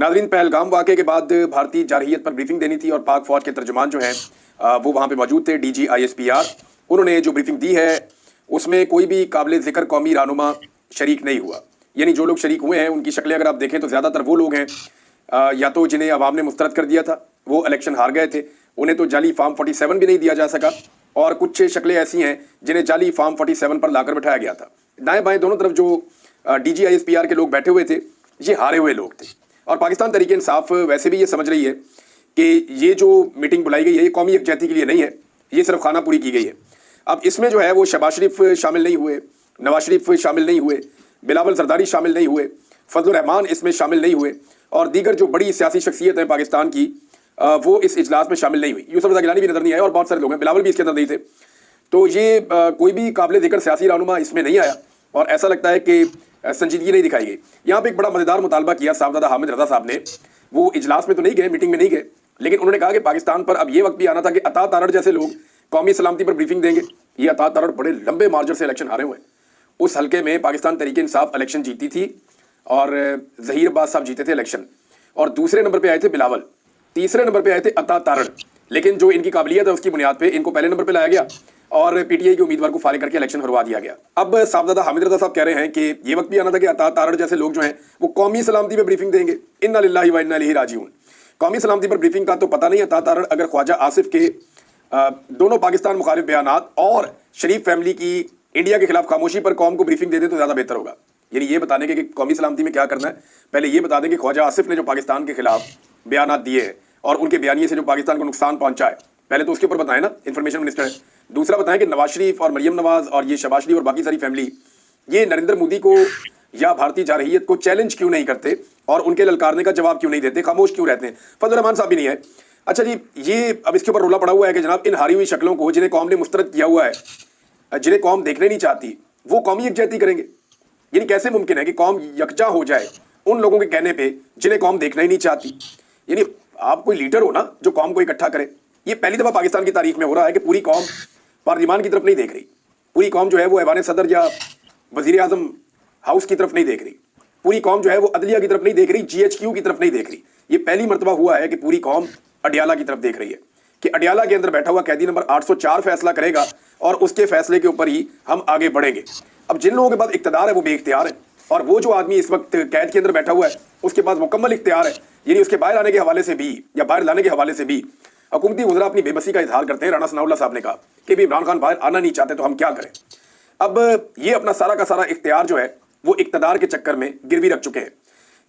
नाज़रीन, पहलगाम वाक़े के बाद भारतीय जारहियत पर ब्रीफिंग देनी थी और पाक फ़ौज के तर्जुमान जो हैं वो वहाँ पे मौजूद थे, DG ISPR। उन्होंने जो ब्रीफिंग दी है उसमें कोई भी काबिल ज़िक्र कौमी रहनुमा शरीक नहीं हुआ। यानी जो लोग शरीक हुए हैं उनकी शक्लें अगर आप देखें तो ज़्यादातर वो लोग हैं या तो जिन्हें अवाम ने मुस्तरद कर दिया था, वो इलेक्शन हार गए थे, उन्हें तो जाली फार्म 47 भी नहीं दिया जा सका, और कुछ शक्लें ऐसी हैं जिन्हें जाली फार्म 47 पर लाकर बिठाया गया था। दाएँ बाएँ दोनों तरफ जो DG ISPR के लोग बैठे हुए थे ये हारे हुए लोग थे। और पाकिस्तान तहरीक इंसाफ वैसे भी ये समझ रही है कि ये जो मीटिंग बुलाई गई है ये कौमी यकजहती के लिए नहीं है, ये सिर्फ खाना पूरी की गई है। अब इसमें जो है वो शहबाज शरीफ शामिल नहीं हुए, नवाज शरीफ शामिल नहीं हुए, बिलावल जरदारी शामिल नहीं हुए, फजल रहमान इसमें शामिल नहीं हुए, और दीगर जो बड़ी सियासी शख्सियत है पाकिस्तान की वो इस इजलास में शामिल नहीं हुई। यूसुफ रज़ा गिलानी भी नजर नहीं आया और बहुत सारे लोग हैं, बिलावल भी इसके अंदर नहीं थे। तो ये कोई भी काबिल ज़िक्र सियासी रहनुमा इसमें नहीं आया और ऐसा लगता है कि संजीदगी नहीं दिखाई गई। यहाँ पे एक बड़ा मज़ेदार मुतालबा किया साहबजादा हामिद रज़ा साहब ने। वो इजलास में तो नहीं गए, मीटिंग में नहीं गए, लेकिन उन्होंने कहा कि पाकिस्तान पर अब ये वक्त भी आना था कि अता तारड़ जैसे लोग कौमी सलामती पर ब्रीफिंग देंगे। ये अता तारड़ बड़े लंबे मार्जिन से इलेक्शन हारे हुए हैं। उस हल्के में पाकिस्तान तहरीक इंसाफ इलेक्शन जीती थी और ज़हीर अब्बास साहब जीते थे इलेक्शन, और दूसरे नंबर पर आए थे बिलावल, तीसरे नंबर पर आए थे अता तारड़। लेकिन जो इनकी काबिलियत है उसकी बुनियाद पर इनको पहले नंबर पर लाया गया और PTI के उम्मीदवार को फारिग करके इलेक्शन हरवा दिया गया। अब साहबजादा हामिद रज़ा साहब कह रहे हैं कि ये वक्त भी आना था कि अता तारड़ जैसे लोग जो हैं वो कौमी सलामती पर ब्रीफिंग देंगे। इन्ना लिल्लाहि व इन्ना इलैहि राजिऊन। कौमी सलामती पर ब्रीफिंग का तो पता नहीं। अता तारड़ अगर ख्वाजा आसिफ के दोनों पाकिस्तान मुखालिफ बयानात और शरीफ फैमिली की इंडिया के खिलाफ खामोशी पर कौम को ब्रीफिंग दे दे तो ज़्यादा बेहतर होगा। यानी ये बताने के कि कौमी सलामती में क्या करना है, पहले ये बता दें कि ख्वाजा आसिफ ने जो पाकिस्तान के खिलाफ बयानात दिए हैं और उनके बयानिए से जो पाकिस्तान को नुकसान पहुंचा है, पहले तो उसके ऊपर बताएं ना, इंफॉर्मेशन मिनिस्टर है। दूसरा बताएं कि नवाज शरीफ और मरियम नवाज और ये शहबाज शरीफ और बाकी सारी फैमिली ये नरेंद्र मोदी को या भारतीय जारहियत को चैलेंज क्यों नहीं करते और उनके ललकारने का जवाब क्यों नहीं देते, खामोश क्यों रहते हैं। फजल रहमान साहब भी नहीं है। अच्छा जी, ये अब इसके ऊपर रोला पड़ा हुआ है कि जनाब इन हारी हुई शक्लों को जिन्हें कौम ने मुस्तरद किया हुआ है, जिन्हें कौम देखने नहीं चाहती, वो कौमी यकजहती करेंगे। यानी कैसे मुमकिन है कि कौम यकजा हो जाए उन लोगों के कहने पर जिन्हें कौम देखना ही नहीं चाहती। यानी आप कोई लीडर हो ना जो कौम को इकट्ठा करे। ये पहली दफा पाकिस्तान की तारीख में हो रहा है कि पूरी कौम पार्लियामान की तरफ नहीं देख रही, पूरी कौम जो है वो ऐवान सदर या वजीर आजम हाउस की तरफ नहीं देख रही, पूरी कौम जो है वो अदलिया की तरफ नहीं देख रही, GHQ की तरफ नहीं देख रही। ये पहली मरतबा हुआ है कि पूरी कौम अडियाला की तरफ देख रही है कि अडियाला के अंदर बैठा हुआ कैदी नंबर 804 फैसला करेगा और उसके फैसले के ऊपर ही हम आगे बढ़ेंगे। अब जिन लोगों के पास इख्तियार है वो बेइख्तियार है, और वो जो आदमी इस वक्त कैद के अंदर बैठा हुआ है उसके पास मुकम्मल इख्तियार है। यानी उसके बाहर आने के हवाले से भी या बाहर लाने के हवाले से भी हुकूमती वज़रा अपनी बेबसी का इजहार करते हैं। राणा सनाउल्लाह साहब ने कहा कि भी इमरान खान बाहर आना नहीं चाहते तो हम क्या करें। अब ये अपना सारा का सारा इख्तियार जो है वो इक़्तिदार के चक्कर में गिरवी रख चुके हैं।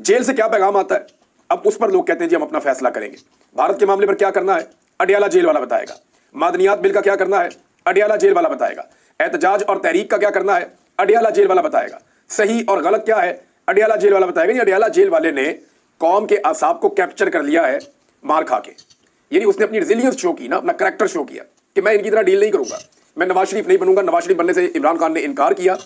जेल से क्या पैगाम आता है, अब उस पर लोग कहते हैं जी हम अपना फैसला करेंगे। भारत के मामले पर क्या करना है, अडियाला जेल वाला बताएगा। मादनियात बिल का क्या करना है, अडियाला जेल वाला बताएगा। एहतजाज और तहरीक का क्या करना है, अडियाला जेल वाला बताएगा। सही और गलत क्या है, अडियाला जेल वाला बताएगा। अडियाला जेल वाले ने कौम के आसाब को कैप्चर कर लिया है मार खा के। यानी उसने अपनी रिजिलियंस शो की ना, अपना करैक्टर शो किया कि मैं इनकी तरह डील नहीं करूंगा, मैं नवाज शरीफ नहीं बनूंगा। नवाज शरीफ बनने से इमरान खान ने इनकार किया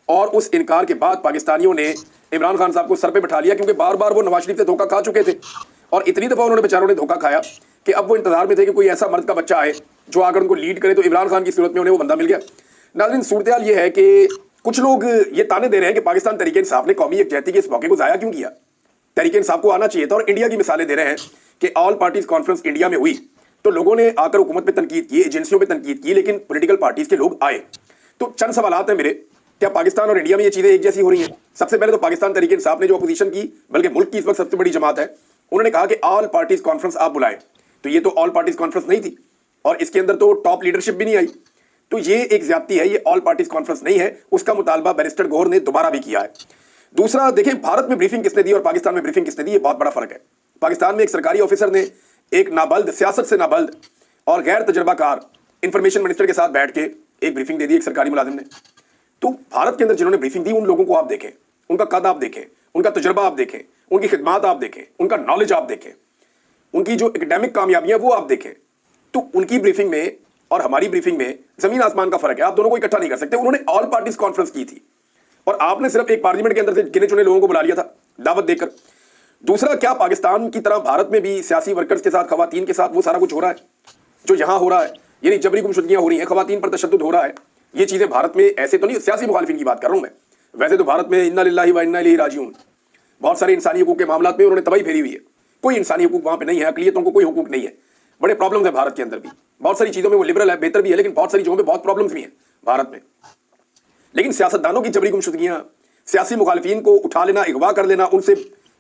और उस इनकार के बाद पाकिस्तानियों ने इमरान खान साहब को सर पे बैठा लिया, क्योंकि बार बार वो नवाज शरीफ से धोखा खा चुके थे और इतनी दफा उन्होंने बेचारों ने धोखा खाया कि अब वो इंतजार में थे कि कोई ऐसा मर्द का बच्चा आए जो आकर उनको लीड करे। तो इमरान खान की सूरत में उन्हें वो बंदा मिल गया। नाज़रीन, सूरत हाल ये है कि कुछ लोग ये ताने दे रहे हैं कि पाकिस्तान तहरीक इंसाफ ने कौमी यकजहती के इस मौके को ज़ाया क्यों किया। तहरीक इंसाफ को आना चाहिए था। और इंडिया की मिसालें दे रहे हैं कि ऑल पार्टीज कॉन्फ्रेंस इंडिया में हुई तो लोगों ने आकर हुकूमत पे तनकीद की, एजेंसियों पे तनकीद की, लेकिन पॉलिटिकल पार्टीज के लोग आए। तो चंद सवालात हैं मेरे, क्या पाकिस्तान और इंडिया में ये चीज़ें एक जैसी हो रही हैं? सबसे पहले तो पाकिस्तान तहरीक इंसाफ ने जो अपोजिशन की, बल्कि मुल्क की इस वक्त सबसे बड़ी जमात है, उन्होंने कहा कि ऑल पार्टीज कॉन्फ्रेंस आप बुलाएं। तो ये तो ऑल पार्टीज कॉन्फ्रेंस नहीं थी और इसके अंदर तो टॉप लीडरशिप भी नहीं आई। तो ये एक ज्यादती है, ये ऑल पार्टीज कॉन्फ्रेंस नहीं है। उसका मुतालबा बैरिस्टर गौहर ने दोबारा भी किया है। दूसरा, देखें भारत में ब्रीफिंग किसने दी और पाकिस्तान में ब्रीफिंग किसने दी, ये बहुत बड़ा फर्क है। पाकिस्तान में एक सरकारी ऑफिसर ने एक नाबल्द, सियासत से नाबल्द और गैर तजर्बाकार इंफॉर्मेशन मिनिस्टर के साथ बैठ के एक ब्रीफिंग दे दी, एक सरकारी मुलाजिम ने। तो भारत के अंदर जिन्होंने ब्रीफिंग दी उन लोगों को आप देखें, उनका कद आप देखें, उनका तजर्बा आप देखें, उनकी खिदमात आप देखें, उनका नॉलेज आप देखें, उनकी जो एकेडमिक कामयाबियां वो आप देखें। तो उनकी ब्रीफिंग में और हमारी ब्रीफिंग में जमीन आसमान का फर्क है। आप दोनों को इकट्ठा नहीं कर सकते। उन्होंने ऑल पार्टीज कॉन्फ्रेंस की थी और आपने सिर्फ एक पार्लियामेंट के अंदर से गिने चुने लोगों को बुला लिया था दावत देकर। दूसरा, क्या पाकिस्तान की तरह भारत में भी सियासी वर्कर्स के साथ, खवातीन के साथ वो सारा कुछ हो रहा है जो यहां हो रहा है? यानी जबरी गुमशुदगियां हो रही हैं, खवातीन पर तशद्दुद हो रहा है। ये चीजें भारत में ऐसे तो नहीं, सियासी मुखालिफिन की बात कर रहा हूं मैं। वैसे तो भारत में इन्ना लिल्लाहि व इन्ना इलैहि राजिऊन, बहुत सारे इंसानी हकूक के मामला में उन्होंने तबाही फेरी हुई है। कोई इंसानी हकूक वहां पे नहीं है, अकलियतों को कोई हकूक नहीं है। बड़े प्रॉब्लम्स है भारत के अंदर भी, बहुत सारी चीजों में वो लिबरल है, बेहतर भी है, लेकिन बहुत सारी जगहों पे बहुत प्रॉब्लम्स भी हैं भारत में। लेकिन सियासतदानों की जबरी गुमशुदगियां, सियासी मुखालिफिन को उठा लेना, अगवा कर लेना, उनसे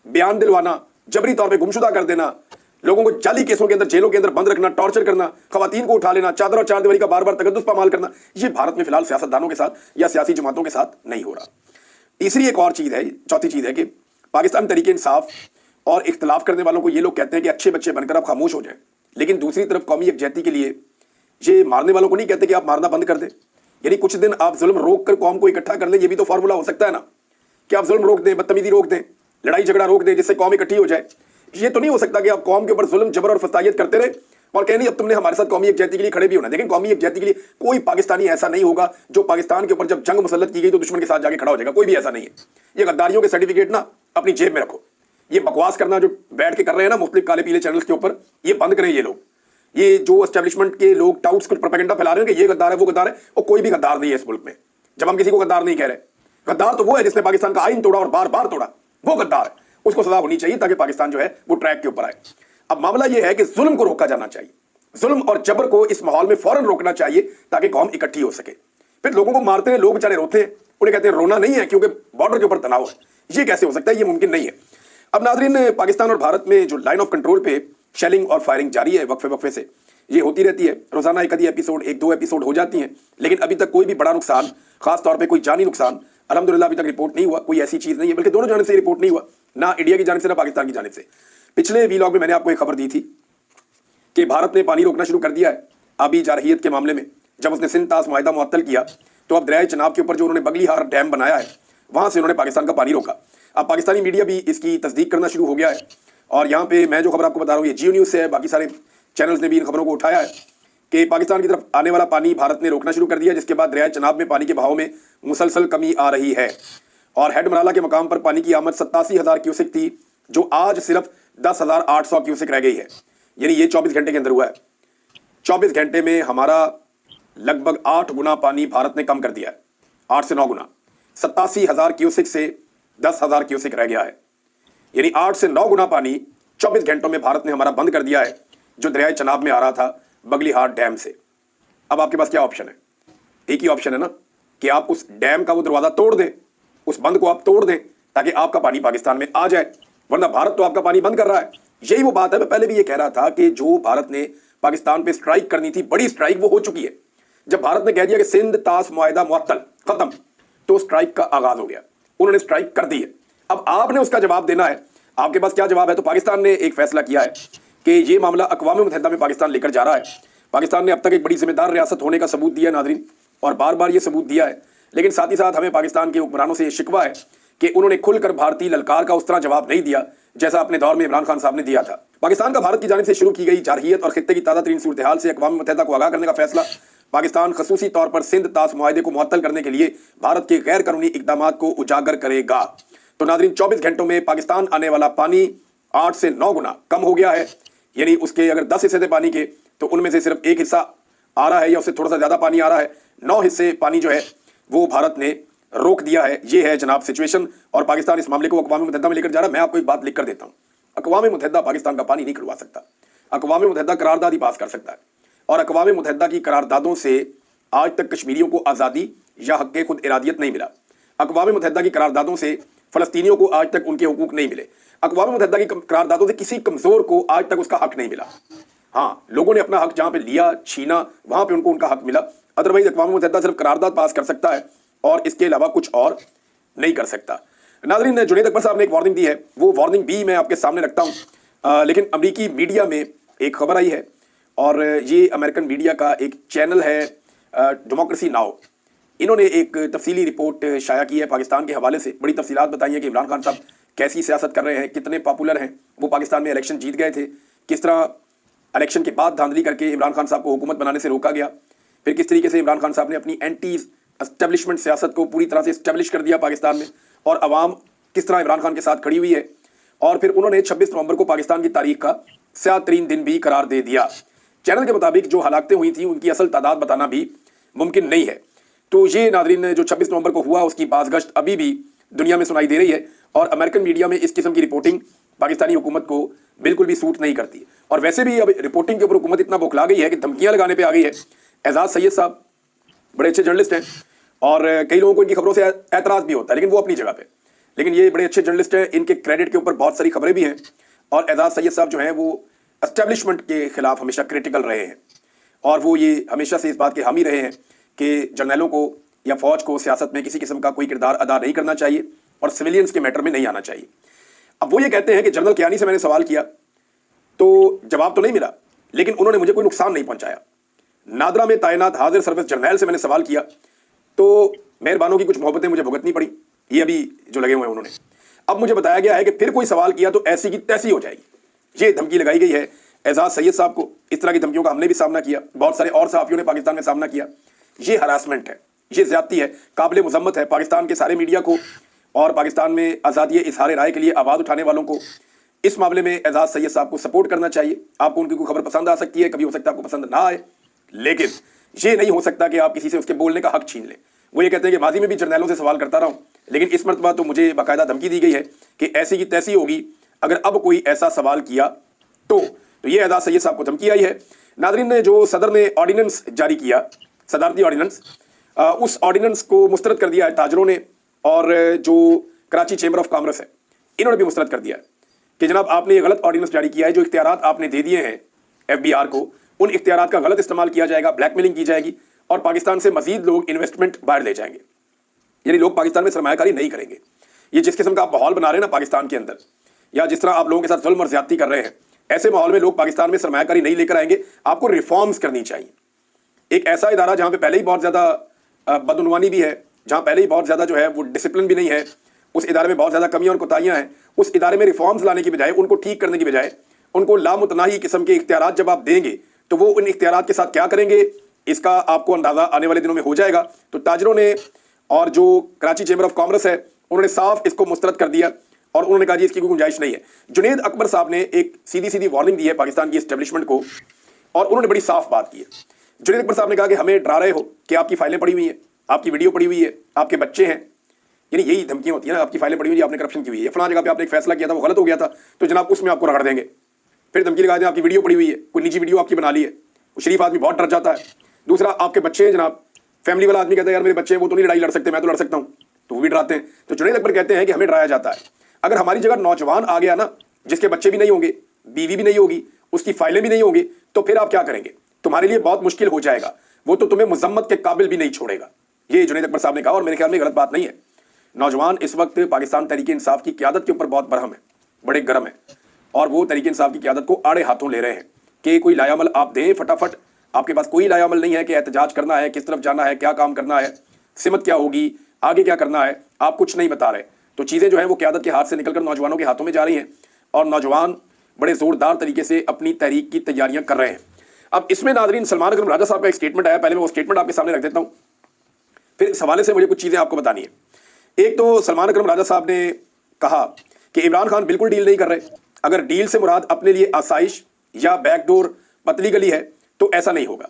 बयान दिलवाना, जबरी तौर पर गुमशुदा कर देना, लोगों को जाली केसों के अंदर, जेलों के अंदर बंद रखना, टॉर्चर करना, खवातीन को उठा लेना, चादर और चार दीवारी का बार बार तकद्दुस पामाल करना, ये भारत में फिलहाल सियासतदानों के साथ या सियासी जमातों के साथ नहीं हो रहा। तीसरी एक और चीज है, चौथी चीज है कि पाकिस्तान तरीके इंसाफ और इख्तलाफ करने वालों को ये लोग कहते हैं कि अच्छे बच्चे बनकर आप खामोश हो जाएं, लेकिन दूसरी तरफ कौमी यकजहती के लिए ये मारने वालों को नहीं कहते कि आप मारना बंद कर दें। यानी कुछ दिन आप जुल्म रोक कर कौम को इकट्ठा कर लें, ये भी तो फॉर्मूला हो सकता है ना, कि आप जुल्म रोक दें, बदतमीजी रोक दें, लड़ाई झगड़ा रोक दें, जिससे कौम इकट्ठी हो जाए। ये तो नहीं हो सकता कि आप कौम के ऊपर जुल्म, जबर और फसायत करते रहे और कहें नहीं अब तुमने हमारे साथ कौमी यकजहती के लिए खड़े भी होना। लेकिन कौमी यकजहती के लिए कोई पाकिस्तानी ऐसा नहीं होगा जो पाकिस्तान के ऊपर जब जंग मुसल्लत की गई तो दुश्मन के साथ जाके खड़ा हो जाएगा, कोई भी ऐसा नहीं है। ये गद्दारियों के सर्टिफिकेट ना अपनी जेब में रखो। ये बकवास करना जो बैठ के कर रहे हैं ना मुख्तलिफ काले पीले चैनल्स के ऊपर, ये बंद करें। ये लोग, ये जो एस्टेब्लिशमेंट के लोग टाउट्स कुछ प्रोपेगेंडा फैला रहे हैं कि ये गद्दार है वो गद्दार है, और कोई भी गद्दार नहीं है इस मुल्क में। जब हम किसी को गद्दार नहीं कह रहे, गद्दार तो वो है जिसने पाकिस्तान का आइन तोड़ा और बार बार तोड़ा, वो गद्दार है, उसको सजा होनी चाहिए ताकि पाकिस्तान जो है वो ट्रैक के ऊपर आए। अब मामला ये है कि जुल्म को रोका जाना चाहिए, जुल्म और जबर को इस माहौल में फौरन रोकना चाहिए ताकि कौम इकट्ठी हो सके। फिर लोगों को मारते हैं, लोग बेचारे रोते हैं, उन्हें कहते हैं रोना नहीं है क्योंकि बॉर्डर के ऊपर तनाव है। ये कैसे हो सकता है? ये मुमकिन नहीं है। अब नाज़रीन, पाकिस्तान और भारत में जो लाइन ऑफ कंट्रोल पे शेलिंग और फायरिंग जारी है वक्फे वक्फे से, ये होती रहती है। रोजाना एक आधी एपिसोड, एक दो एपिसोड हो जाती हैं, लेकिन अभी तक कोई भी बड़ा नुकसान, खास तौर पे कोई जानी नुकसान अल्हम्दुलिल्लाह अभी तक रिपोर्ट नहीं हुआ। कोई ऐसी चीज नहीं है, बल्कि दोनों जानिब से रिपोर्ट नहीं हुआ, ना इंडिया की जानिब से ना पाकिस्तान की जानिब से। पिछले वीलॉग में मैंने आपको एक खबर दी थी कि भारत ने पानी रोकना शुरू कर दिया है आबी जारहियत के मामले में। जब उसने सिंध तास मुआहिदा मुअत्तल किया तो अब दरियाए चनाब के ऊपर जो उन्होंने बगलीहार डैम बनाया है वहां से उन्होंने पाकिस्तान का पानी रोका। अब पाकिस्तानी मीडिया भी इसकी तस्दीक करना शुरू हो गया है, और यहाँ पे मैं जो खबर आपको बता रहा हूँ ये जियो न्यूज़ से है, बाकी सारे चैनल्स ने भी इन खबरों को उठाया है कि पाकिस्तान की तरफ आने वाला पानी भारत ने रोकना शुरू कर दिया, जिसके बाद दरियाए चनाब में पानी के बहाव में मुसलसल कमी आ रही है। और हेड मराला के मकाम पर पानी की आमद 87,000 क्यूसिक थी, जो आज सिर्फ 10,800 क्यूसिक रह गई है। यानी ये 24 घंटे के अंदर हुआ है। 24 घंटे में हमारा लगभग 8 गुना पानी भारत ने कम कर दिया है, 8 से 9 गुना। 87,000 क्यूसिक से 10,000 क्यूसिक रह गया है, यानी 8 से 9 गुना पानी 24 घंटों में भारत ने हमारा बंद कर दिया है, जो दरियाए चनाब में आ रहा था बगलीहार डैम से। अब आपके पास क्या ऑप्शन है? एक ही ऑप्शन है ना, कि आप उस डैम का वो दरवाजा तोड़ दें, उस बंद को आप तोड़ दें ताकि आपका पानी पाकिस्तान में आ जाए, वरना भारत तो आपका पानी बंद कर रहा है। यही वो बात है, मैं पहले भी ये कह रहा था कि जो भारत ने पाकिस्तान पे स्ट्राइक करनी थी, बड़ी स्ट्राइक, वो हो चुकी है। जब भारत ने कह दिया कि सिंध तास मुआहिदा मुअत्तल खत्म, तो स्ट्राइक का आगाज हो गया, उन्होंने स्ट्राइक कर दी है। अब आपने उसका जवाब देना है। आपके पास क्या जवाब है? तो पाकिस्तान ने एक फैसला किया है कि ये मामला अक़वाम मुत्तहिदा में पाकिस्तान लेकर जा रहा है। पाकिस्तान ने अब तक एक बड़ी जिम्मेदार रियासत होने का सबूत दिया नाज़रीन, और बार बार ये सबूत दिया है, लेकिन साथ ही साथ हमें पाकिस्तान के हुक्मरानों से ये शिकवा है कि उन्होंने खुलकर भारतीय ललकार का उस तरह जवाब नहीं दिया जैसा अपने दौर में इमरान खान साहब ने दिया था। पाकिस्तान का भारत की जानिब से शुरू की गई जारहियत और खित्ते की ताज़ा तरीन सूरत हाल से अक़वाम मुत्तहिदा को आगाह करने का फैसला, पाकिस्तान खसूसी तौर पर सिंध तास मुआहिदे को मुअत्तल करने के लिए भारत के गैर कानूनी इक़दामात को उजागर करेगा। तो नाज़रीन, 24 घंटों में पाकिस्तान आने वाला पानी 8 से 9 गुना कम हो गया है। यानी उसके अगर 10 हिस्से थे पानी के, तो उनमें से सिर्फ 1 हिस्सा आ रहा है या उससे थोड़ा सा ज्यादा पानी आ रहा है। 9 हिस्से पानी जो है वो भारत ने रोक दिया है। ये है जनाब सिचुएशन, और पाकिस्तान इस मामले को अक़वाम मुत्तहिदा में लेकर जा रहा है। मैं आपको एक बात लिख कर देता हूँ, अक़वाम मुत्तहिदा पाकिस्तान का पानी नहीं खुलवा सकता। अक़वाम मुत्तहिदा करारदाद ही पास कर सकता है, और अक़वाम मुत्तहिदा की करारदादों से आज तक कश्मीरियों को आज़ादी या हक़ खुद इरादियत नहीं मिला। अक़वाम मुत्तहिदा की करारदादों से फ़लस्तीनियों को आज तक उनके हुकूक नहीं मिले। अक़वाम मुत्तहिदा की करारदादों से किसी कमज़ोर को आज तक उसका हक़ नहीं मिला। हाँ, लोगों ने अपना हक़ जहाँ पे लिया, छीना, वहाँ पे उनको उनका हक़ मिला। अदरवाइज अक़वाम मुत्तहिदा सिर्फ करारदाद पास कर सकता है और इसके अलावा कुछ और नहीं कर सकता। नाज़रीन, जुनैद अकबर साहब ने एक वार्निंग दी है, वो वार्निंग भी मैं आपके सामने रखता हूँ। लेकिन अमरीकी मीडिया में एक खबर आई है, और ये अमेरिकन मीडिया का एक चैनल है डेमोक्रेसी नाउ, इन्होंने एक तफसीली रिपोर्ट शाया की है पाकिस्तान के हवाले से। बड़ी तफसीलात बताई है कि इमरान खान साहब कैसी सियासत कर रहे हैं, कितने पॉपुलर हैं, वो पाकिस्तान में इलेक्शन जीत गए थे, किस तरह इलेक्शन के बाद धांधली करके इमरान खान साहब को हुकूमत बनाने से रोका गया, फिर किस तरीके से इमरान खान साहब ने अपनी एंटी एस्टेब्लिशमेंट सियासत को पूरी तरह से इस्टेब्लिश कर दिया पाकिस्तान में, और अवाम किस तरह इमरान खान के साथ खड़ी हुई है। और फिर उन्होंने 26 नवंबर को पाकिस्तान की तारीख का स्याह-तरीन दिन भी करार दे दिया। चैनल के मुताबिक जो हलाकतें हुई थी उनकी असल तादाद बताना भी मुमकिन नहीं है। तो ये नाज़रीन, जो 26 नवंबर को हुआ उसकी बाज़गश्त अभी भी दुनिया में सुनाई दे रही है, और अमेरिकन मीडिया में इस किस्म की रिपोर्टिंग पाकिस्तानी हुकूमत को बिल्कुल भी सूट नहीं करती। और वैसे भी अब रिपोर्टिंग के ऊपर हुकूमत इतना बौखला गई है कि धमकियां लगाने पे आ गई है। एजाज सैयद साहब बड़े अच्छे जर्नलिस्ट हैं और कई लोगों को इनकी खबरों से एतराज भी होता है, लेकिन वो अपनी जगह पे, लेकिन ये बड़े अच्छे जर्नलिस्ट हैं, इनके क्रेडिट के ऊपर बहुत सारी खबरें भी हैं। और एजाज सैयद साहब जो हैं वो एस्टेब्लिशमेंट के खिलाफ हमेशा क्रिटिकल रहे हैं, और वो ये हमेशा से इस बात के हामी रहे हैं कि जर्नलों को या फौज को सियासत में किसी किस्म का कोई किरदार अदा नहीं करना चाहिए और सिविलियंस के मैटर में नहीं आना चाहिए। अब वो ये कहते हैं कि जनरल कियानी से मैंने सवाल किया तो जवाब तो नहीं मिला, लेकिन उन्होंने मुझे कोई नुकसान नहीं पहुंचाया। नादरा में तैनात हाजिर सर्विस जर्नैल से मैंने सवाल किया तो मेहरबानों की कुछ मोहब्बतें मुझे भुगतनी पड़ी, ये अभी जो लगे हुए हैं उन्होंने। अब मुझे बताया गया है कि फिर कोई सवाल किया तो ऐसी की तैसी हो जाएगी। ये धमकी लगाई गई है एजाज सैयद साहब को। इस तरह की धमकियों का हमने भी सामना किया, बहुत सारे और सहाफियों ने पाकिस्तान में सामना किया। ये हरासमेंट है, ये ज्यादती है, काबिल मुजम्मत है। पाकिस्तान के सारे मीडिया को और पाकिस्तान में आज़ादी इजहार राय के लिए आवाज़ उठाने वालों को इस मामले में एजाज सैयद साहब को सपोर्ट करना चाहिए। आपको उनकी कोई खबर पसंद आ सकती है, कभी हो सकता है आपको पसंद ना आए, लेकिन ये नहीं हो सकता कि आप किसी से उसके बोलने का हक छीन लें। वो ये कहते हैं कि माजी में भी जर्नैलों से सवाल करता रहा हूँ, लेकिन इस मरतबा तो मुझे बाकायदा धमकी दी गई है कि ऐसी की तैसी होगी अगर अब कोई ऐसा सवाल किया तो ये एजाज सैयद साहब को धमकी आई है। नादरीन ने जो सदर ने ऑर्डिनेंस जारी किया, सदारती ऑर्डिनेंस, उस ऑर्डिनेंस को मुस्तरद कर दिया है ताजरों ने, और जो कराची चेंबर ऑफ कॉमर्स है इन्होंने भी मुस्तरद कर दिया है कि जनाब आपने ये गलत ऑर्डिनेंस जारी किया है। जो इख्तियारात आपने दे दिए हैं FBR को, उन इख्तियारात का गलत इस्तेमाल किया जाएगा, ब्लैकमेलिंग की जाएगी और पाकिस्तान से मजीद लोग इन्वेस्टमेंट बाहर ले जाएंगे, यानी लोग पाकिस्तान में सरमायाकारी नहीं करेंगे। ये जिस किस्म का आप माहौल बना रहे हैं ना पाकिस्तान के अंदर, या जिस तरह आप लोगों के साथ जुल्म और ज्यादती कर रहे हैं, ऐसे माहौल में लोग पाकिस्तान में सरमायाकारी नहीं लेकर आएंगे। आपको रिफॉर्म्स करनी चाहिए। एक ऐसा इदारा जहां पे पहले ही बहुत ज्यादा बदउनवानी भी है, जहां पहले ही बहुत ज्यादा जो है वो डिसिप्लिन भी नहीं है, उस इदारे में बहुत ज्यादा कमियां और कोताहियां हैं, उस इदारे में रिफॉर्म्स लाने की बजाय, उनको ठीक करने की बजाय, उनको लामुतनाही किस्म के इख्तियारात जब आप देंगे तो वो उन इख्तियारात के साथ क्या करेंगे इसका आपको अंदाजा आने वाले दिनों में हो जाएगा। तो ताजरों ने और जो कराची चेंबर ऑफ कॉमर्स है उन्होंने साफ इसको मुस्तरद कर दिया और उन्होंने कहा जी इसकी कोई गुंजाइश नहीं है। जुनेद अकबर साहब ने एक सीधी सीधी वार्निंग दी है पाकिस्तान की एस्टेब्लिशमेंट को, और उन्होंने बड़ी साफ बात की है। जुनेद अकबर साहब ने कहा कि हमें डरा रहे हो कि आपकी फाइलें पड़ी हुई हैं, आपकी वीडियो पड़ी हुई है, आपके बच्चे हैं, यानी यही धमकियां होती है ना, आपकी फाइलें पड़ी हुई है, आपने करप्शन की हुई है, फलां जगह पे आपने एक फैसला किया था वो गलत हो गया था तो जनाब उसमें आपको रगड़ देंगे। फिर धमकी लगा दें आपकी वीडियो पड़ी हुई है, कोई निजी वीडियो आपकी बना ली है, वो शरीफ आदमी बहुत डर जाता है। दूसरा आपके बच्चे हैं जनाब, फैमिली वाला आदमी कहता है यार मेरे बच्चे हैं वो तो नहीं लड़ाई लड़ सकते, मैं तो लड़ सकता हूँ, तो वो भी डराते हैं। तो जुनेद अकबर कहते हैं कि हमें डराया जाता है। अगर हमारी जगह नौजवान आ गया ना जिसके बच्चे भी नहीं होंगे, बीवी भी नहीं होगी, उसकी फाइलें भी नहीं होंगी, तो फिर आप क्या करेंगे? तुम्हारे लिए बहुत मुश्किल हो जाएगा, वो तो तुम्हें मुजम्मत के काबिल भी नहीं छोड़ेगा। ये जुनेद अकबर साहब ने कहा और मेरे ख्याल में गलत बात नहीं है। नौजवान इस वक्त पाकिस्तान तहरीक इंसाफ की क़यादत के ऊपर बहुत बरहम है, बड़े गर्म है, और वो तहरीक इंसाफ की क़यादत को आड़े हाथों ले रहे हैं कि कोई लायामल आप दें फटाफट। आपके पास कोई लायामल नहीं है कि एहतजाज करना है, किस तरफ जाना है, क्या काम करना है, सिमत क्या होगी, आगे क्या करना है, आप कुछ नहीं बता रहे। तो चीज़ें जो है वो क़यादत के हाथ से निकलकर नौजवानों के हाथों में जा रही हैं और नौजवान बड़े ज़ोरदार तरीके से अपनी तहरीक की तैयारियां कर रहे हैं। अब इसमें नाज़रीन सलमान अकरम राजा साहब का एक स्टेटमेंट आया, पहले मैं वो स्टेटमेंट आपके सामने रख देता हूँ, फिर इस हवाले से मुझे कुछ चीज़ें आपको बतानी है। एक तो सलमान अकरम राजा साहब ने कहा कि इमरान खान बिल्कुल डील नहीं कर रहे। अगर डील से मुराद अपने लिए आसाइश या बैकडोर पतली गली है तो ऐसा नहीं होगा।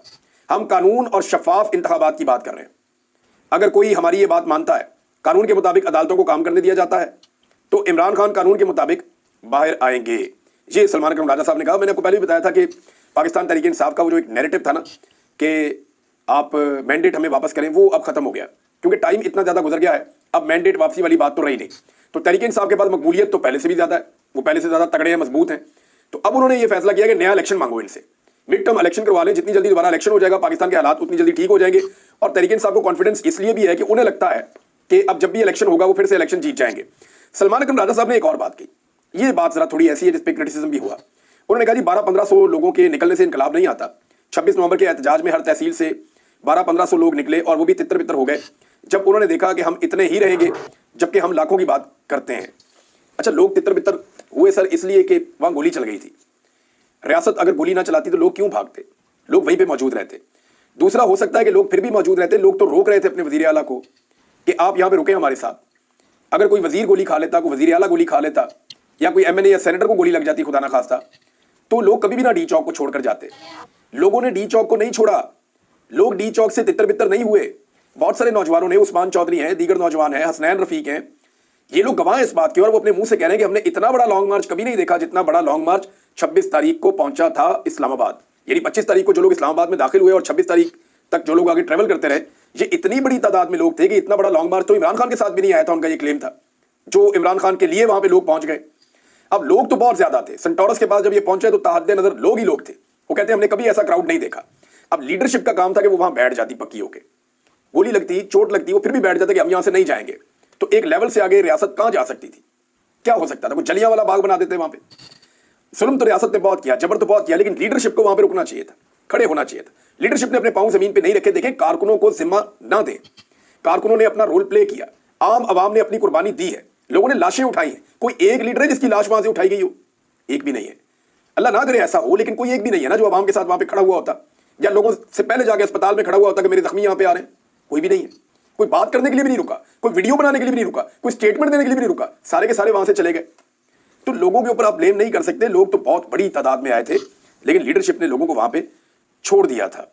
हम कानून और शफाफ इंतखाबात की बात कर रहे हैं। अगर कोई हमारी ये बात मानता है, कानून के मुताबिक अदालतों को काम करने दिया जाता है, तो इमरान खान कानून के मुताबिक बाहर आएंगे। ये सलमान अकरम राजा साहब ने कहा। मैंने आपको पहले भी बताया था कि पाकिस्तान तहरीक इंसाफ का वो जो एक नैरेटिव था ना कि आप मैंडेट हमें वापस करें, वो अब खत्म हो गया क्योंकि टाइम इतना ज़्यादा गुजर गया है। अब मैंडेट वापसी वाली बात तो रही नहीं। तो तहरीक इंसाफ के पास मकबूलियत तो पहले से भी ज़्यादा है, वो पहले से ज़्यादा तगड़े हैं, मजबूत हैं। तो अब उन्होंने ये फैसला किया कि नया इलेक्शन मांगो इनसे, मिड टर्म इलेक्शन करवा लें। जितनी जल्दी दोबारा इलेक्शन हो जाएगा पाकिस्तान के हालात उतनी जल्दी ठीक हो जाएंगे। और तहरीक इंसाफ को कॉन्फिडेंस इसलिए भी है कि उन्हें लगता है कि अब जब भी इलेक्शन होगा वो फिर से इलेक्शन जीत जाएंगे। सलमान अकरम राजा साहब ने एक और बात की, ये बात जरा थोड़ी ऐसी है जिस पर क्रिटिसिज्म भी हुआ। उन्होंने कहा जी 1200-1500 लोगों के निकलने से इनकलाब नहीं आता। 26 नवंबर के एहतजाज में हर तहसील से 1200-1500 लोग निकले और वो भी तितर बितर हो गए जब उन्होंने देखा कि हम इतने ही रहेंगे जबकि हम लाखों की बात करते हैं। अच्छा, लोग तितर बितर हुए सर इसलिए कि वहां गोली चल गई थी। रियासत अगर गोली ना चलाती तो लोग क्यों भागते? लोग वहीं पे मौजूद रहते। दूसरा, हो सकता है कि लोग फिर भी मौजूद रहते, लोग तो रोक रहे थे अपने वजीर आला को कि आप यहाँ पे रुके हमारे साथ। अगर कोई वजीर गोली खा लेता, कोई वजीर आला गोली खा लेता, या कोई MNA या सेनेटर को गोली लग जाती खुदा ना खास्ता, तो लोग कभी भी ना डी चौक को छोड़कर जाते। लोगों ने डी चौक को नहीं छोड़ा, लोग डी चौक से तितर बितर नहीं हुए। बहुत सारे नौजवानों ने, उस्मान चौधरी हैं, दीगर नौजवान हैं, हसनैन रफीक हैं, ये लोग गवाह हैं इस बात के, और वो अपने मुंह से कह रहे हैं कि हमने इतना बड़ा लॉन्ग मार्च कभी नहीं देखा जितना बड़ा लॉन्ग मार्च 26 तारीख को पहुंचा था इस्लामाबाद। यानी 25 तारीख को जो लोग इस्लामाबाद में दाखिल हुए और 26 तारीख तक जो लोग आगे ट्रेवल करते रहे, ये इतनी बड़ी तादाद में लोग थे कि इतना बड़ा लॉन्ग मार्च तो इमरान खान के साथ भी नहीं आया था, उनका ये क्लेम था, जो इमरान खान के लिए वहां पे लोग पहुंच गए। अब लोग तो बहुत ज्यादा थे, सेंटोरस के पास जब ये पहुंचे तो ताहद्दे नजर लोग ही लोग थे। वो कहते हैं हमने कभी ऐसा क्राउड नहीं देखा। अब लीडरशिप का काम था कि वो वहां बैठ जाती पक्की होके, गोली लगती, चोट लगती, वो फिर भी बैठ जाते कि हम यहां से नहीं जाएंगे। तो एक लेवल से आगे रियासत कहां जा सकती थी? क्या हो सकता था? कोई जलियांवाला बाग बना देते वहां पे। जुल्म तो रियासत ने बहुत किया, जबर तो बहुत किया, लेकिन लीडरशिप को वहां पे रुकना चाहिए था, खड़े होना चाहिए था। लीडरशिप ने अपने पांव जमीन पे नहीं रखे। देखें, कारकुनों को जिम्मा ना दें, कारकुनों ने अपना रोल प्ले किया, आम आवाम ने अपनी कुर्बानी दी है, लोगों ने लाशें उठाई हैं। कोई एक लीडर है जिसकी लाश वहां से उठाई गई हो? एक भी नहीं है। अल्लाह ना करे ऐसा हो, लेकिन कोई एक भी नहीं है ना जो आवाम के साथ वहां पे खड़ा हुआ होता, या लोगों से पहले जाके अस्पताल में खड़ा हुआ होता कि मेरे जख्मी यहां पे आ रहे हैं। कोई भी नहीं है। कोई बात करने के लिए भी नहीं रुका, कोई वीडियो बनाने के लिए भी नहीं रुका, कोई स्टेटमेंट देने के लिए भी नहीं रुका, सारे के सारे वहां से चले गए। तो लोगों के ऊपर आप ब्लेम नहीं कर सकते। लोग तो बहुत बड़ी तादाद में आए थे, लेकिन लीडरशिप ने लोगों को वहां पे छोड़ दिया था।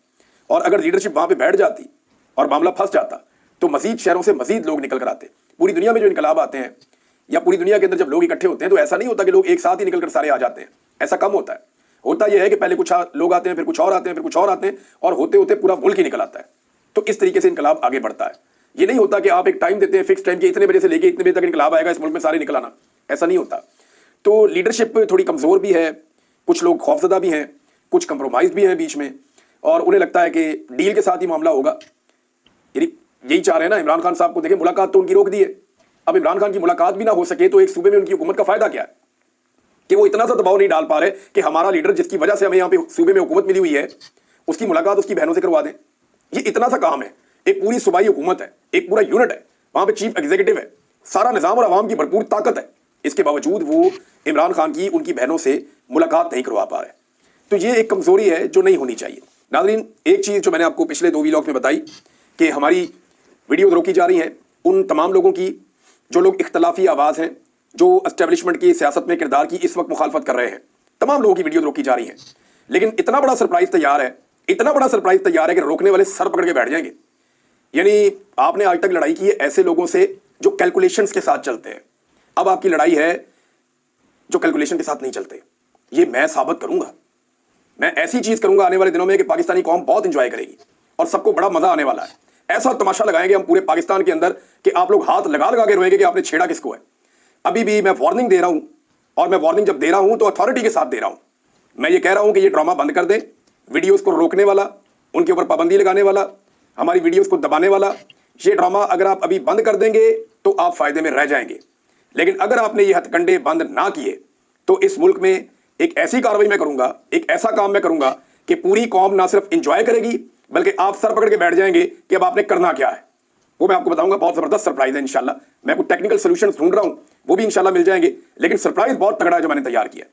और अगर लीडरशिप वहां पे बैठ जाती और मामला फंस जाता तो मजीद शहरों से मजीद लोग निकल कर आते। पूरी दुनिया में जो इनकलाब आते हैं या पूरी दुनिया के अंदर जब लोग इकट्ठे होते हैं तो ऐसा नहीं होता कि लोग एक साथ ही निकल कर सारे आ जाते हैं, ऐसा कम होता है। होता यह है कि पहले कुछ लोग आते हैं, फिर कुछ और आते हैं, फिर कुछ और आते हैं, और होते होते पूरा मुल्क ही निकल आता है। तो इस तरीके से इनकलाब आगे बढ़ता है। ये नहीं होता कि आप एक टाइम देते हैं, फिक्स टाइम के इतने बजे से लेके इतने बजे तक इनकलाब आएगा, इस मुल्क में सारे निकल आना, ऐसा नहीं होता। तो लीडरशिप थोड़ी कमजोर भी है, कुछ लोग खौफजदा भी हैं, कुछ कंप्रोमाइज भी हैं बीच में, और उन्हें लगता है कि डील के साथ ही मामला होगा। यही चाह रहे हैं ना इमरान खान साहब को। देखें, मुलाकात तो उनकी रोक दी है। अब इमरान खान की मुलाकात भी ना हो सके तो एक सूबे में उनकी हुकूमत का फायदा क्या है? कि वो इतना सा दबाव नहीं डाल पा रहे कि हमारा लीडर जिसकी वजह से हमें यहाँ पे सूबे में हुकूमत मिली हुई है, उसकी मुलाकात उसकी बहनों से करवा दें। ये इतना सा काम है। एक पूरी सूबाई हुकूमत है, एक पूरा यूनिट है, वहां पे चीफ एग्जीक्यूटिव है, सारा निजाम और आवाम की भरपूर ताकत है। इसके बावजूद वो इमरान खान की उनकी बहनों से मुलाकात नहीं करवा पा रहे। तो ये एक कमजोरी है जो नहीं होनी चाहिए। नाज़रीन, एक चीज जो मैंने आपको पिछले 2 वीलॉग में बताई कि हमारी वीडियो रोकी जा रही हैं उन तमाम लोगों की जो लोग इख्तलाफी आवाज हैं, जो एस्टेब्लिशमेंट की सियासत में किरदार की इस वक्त मुखालफत कर रहे हैं, तमाम लोगों की वीडियो रोकी जा रही है। लेकिन इतना बड़ा सरप्राइज तैयार है, इतना बड़ा सरप्राइज तैयार है कि रोकने वाले सर पकड़ के बैठ जाएंगे। यानी आपने आज तक लड़ाई की है ऐसे लोगों से जो कैलकुलेशंस के साथ चलते हैं, अब आपकी लड़ाई है जो कैलकुलेशन के साथ नहीं चलते। ये मैं साबित करूंगा, मैं ऐसी चीज करूंगा आने वाले दिनों में कि पाकिस्तानी कौम बहुत इंजॉय करेगी और सबको बड़ा मजा आने वाला है। ऐसा तमाशा लगाएंगे हम पूरे पाकिस्तान के अंदर कि आप लोग हाथ लगा लगा के रोएंगे कि आपने छेड़ा किसको है। अभी भी मैं वार्निंग दे रहा हूं, और मैं वार्निंग जब दे रहा हूं तो अथॉरिटी के साथ दे रहा हूं। मैं ये कह रहा हूं कि ये ड्रामा बंद कर दें, वीडियोस को रोकने वाला, उनके ऊपर पाबंदी लगाने वाला, हमारी वीडियोस को दबाने वाला, ये ड्रामा अगर आप अभी बंद कर देंगे तो आप फायदे में रह जाएंगे। लेकिन अगर आपने ये हथकंडे बंद ना किए तो इस मुल्क में एक ऐसी कार्रवाई मैं करूंगा, एक ऐसा काम मैं करूंगा कि पूरी कौम ना सिर्फ इंजॉय करेगी बल्कि आप सर पकड़ के बैठ जाएंगे कि अब आपने करना क्या है। वो मैं आपको बताऊंगा। बहुत जबरदस्त सरप्राइज है इंशाल्लाह। मैं कुछ टेक्निकल सॉल्यूशंस ढूंढ रहा हूं, वो भी इंशाल्लाह मिल जाएंगे, लेकिन सरप्राइज बहुत तगड़ा है जो मैंने तैयार किया।